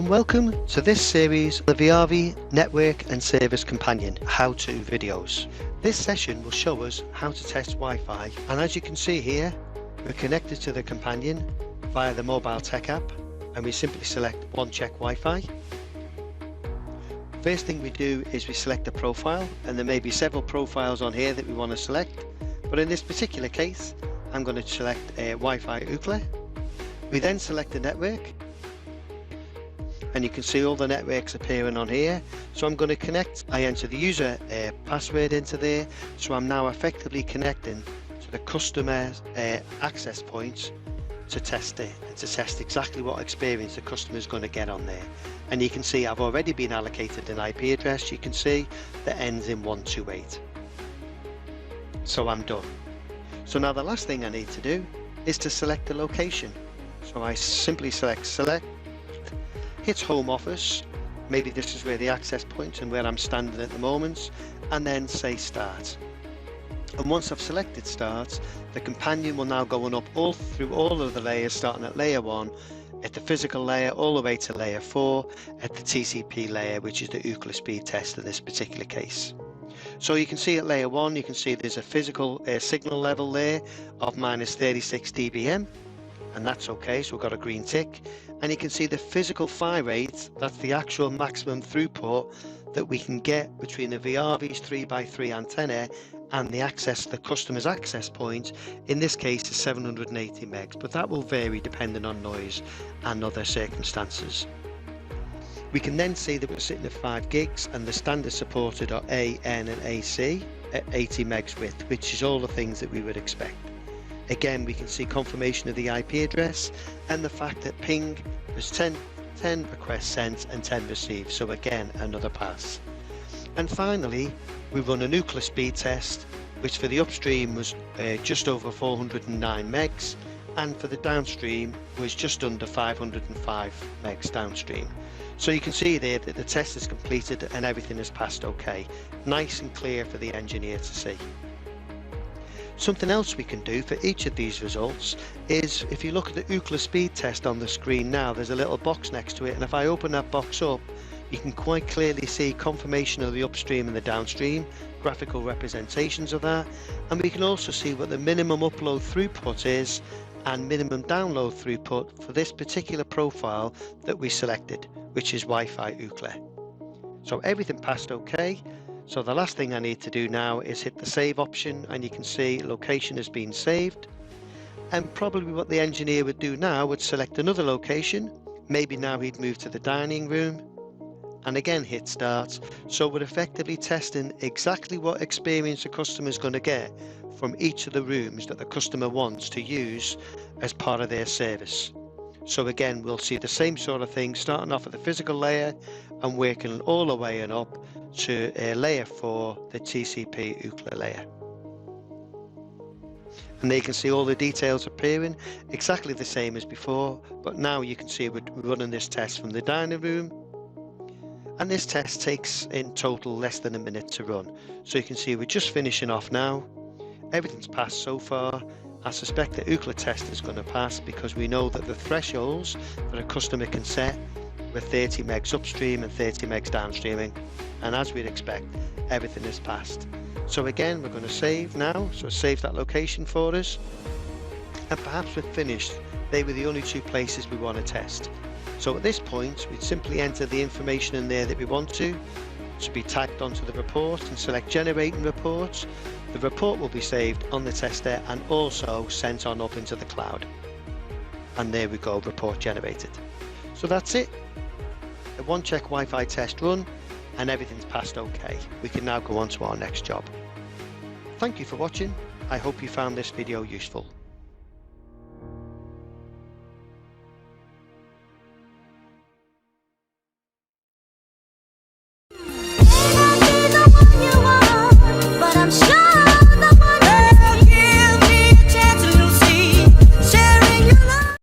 and welcome to this series of the VIAVI Network and Service Companion how-to videos. This session will show us how to test Wi-Fi, and as you can see here, we're connected to the companion via the mobile tech app, and we simply select OneCheck Wi-Fi. First thing we do is we select a profile, and there may be several profiles on here that we want to select, but in this particular case I'm going to select Wi-Fi UCLA. We then select the network, and you can see all the networks appearing on here. So I'm going to connect. I enter the user password into there, so I'm now effectively connecting to the customer access points to test it, and to test exactly what experience the customer is going to get on there. And you can see I've already been allocated an IP address, you can see, that ends in 128. So I'm done. So now the last thing I need to do is to select the location. So I simply select, hit home office, maybe this is where the access point and where I'm standing at the moment, and then say start. And once I've selected start, the companion will now go on up through all of the layers, starting at layer 1 at the physical layer all the way to layer 4 at the TCP layer, which is the UCLA speed test in this particular case. So you can see at layer 1, you can see there's a physical signal level there of -36 dBm, and that's okay, so we've got a green tick. And you can see the physical phi rate, that's the actual maximum throughput that we can get between the VIAVI's 3x3 antenna and the customer's access point. In this case is 780 megs, but that will vary depending on noise and other circumstances. We can then see that we're sitting at 5 gigs, and the standards supported are A, N and AC at 80 megs width, which is all the things that we would expect. Again, we can see confirmation of the IP address and the fact that ping was 10 requests sent and 10 received, so again another pass. And finally we run a UCLA speed test, which for the upstream was just over 409 megs, and for the downstream was just under 505 megs downstream. So you can see there that the test is completed and everything has passed okay. Nice and clear for the engineer to see. Something else we can do for each of these results is, if you look at the UCLA speed test on the screen now, there's a little box next to it, and if I open that box up, you can quite clearly see confirmation of the upstream and the downstream, graphical representations of that, and we can also see what the minimum upload throughput is and minimum download throughput for this particular profile that we selected, which is Wi-Fi UCLA. So everything passed okay. So the last thing I need to do now is hit the save option, and you can see location has been saved. And probably what the engineer would do now would select another location. Maybe now he'd move to the dining room and again hit start. So we're effectively testing exactly what experience the customer is going to get from each of the rooms that the customer wants to use as part of their service. So again, we'll see the same sort of thing, starting off at the physical layer and working all the way and up to layer 4, the TCP UCLA layer. And there you can see all the details appearing exactly the same as before, but now you can see we're running this test from the dining room, and this test takes in total less than a minute to run. So you can see we're just finishing off now. Everything's passed so far. I suspect the UCLA test is going to pass because we know that the thresholds that a customer can set were 30 megs upstream and 30 megs downstreaming, and as we'd expect, everything is passed. So again, we're going to save now, so save that location for us, and perhaps we're finished. They were the only 2 places we want to test. So at this point, we'd simply enter the information in there that we want to be tagged onto the report, and select generating reports. The report will be saved on the tester and also sent on up into the cloud. And there we go, report generated. So that's it. The OneCheck Wi-Fi test run, and everything's passed okay. We can now go on to our next job. Thank you for watching. I hope you found this video useful.